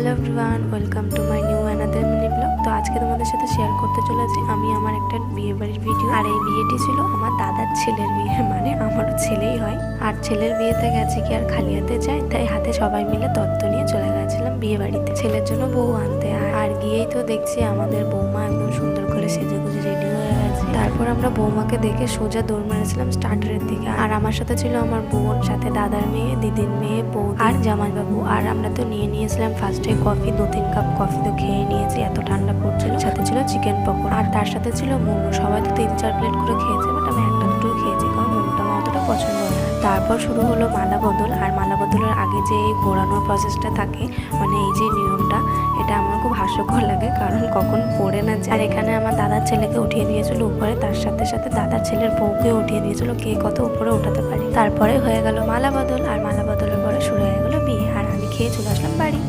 Hello everyone, welcome to my new another mini blog. তো আজকে তোমাদের সাথে শেয়ার করতে চলেছি আমি আমার একটা বিয়ে বাড়ির ভিডিও। আর এই বিয়েটি ছিল আমার দাদার ছেলের বিয়ে, মানে আমারও ছেলেই হয়। আর ছেলের বিয়েতে গেছে কি আর খালি হাতে যায়, তাই হাতে সবাই মিলে তত্ত্ব নিয়ে চলে গেছিলাম বিয়ে বাড়িতে ছেলের জন্য বউ আনতে। আর গিয়েই তো দেখছি আমাদের বৌমা একদম সুন্দর করে সেজে গুজে রেডি হয়ে গেছে। তারপর আমরা বৌমাকে দেখে সোজা দৌড় মেরেছিলাম স্টার্টারের দিকে। আর আমার সাথে ছিল আমার বোন, সাথে দাদার মেয়ে, দিদির মেয়ে, বউ আর জামাইবাবু। আর আমরা তো নিয়েছিলাম ফার্স্টে কফি, 2-3 কাপ কফি তো খেয়ে নিয়েছি, এত ঠান্ডা পড়ছিল। সাথে ছিল চিকেন পকোড়া আর তার সাথে ছিল মোমো। সবাই তো 3-4 প্লেট করে খেয়েছে, বাট আমি একটা দুটোই খেয়েছি, কারণ মোমোটা আমার অতটা পছন্দ হয় না। তারপর শুরু হলো মালা বদল। আর মালা বদলের আগে যে এই ঘোরানোর প্রসেসটা থাকে, মানে এই যে নিয়মটা, এটা আমার খুব হাস্যকর লাগে, কারণ কখন পড়ে না যায়। আর এখানে আমার দাদার ছেলেকে উঠিয়ে দিয়েছিল উপরে, তার সাথে সাথে দাদার ছেলের বউকে উঠিয়ে দিয়েছিল, কে কত উপরে উঠাতে পারে। তারপরে হয়ে গেল মালা বদল, আর মালা বদলের পরে শুরু হয়ে গেল বিয়ে। আর আমি খেয়ে চলে আসলাম বাড়ি।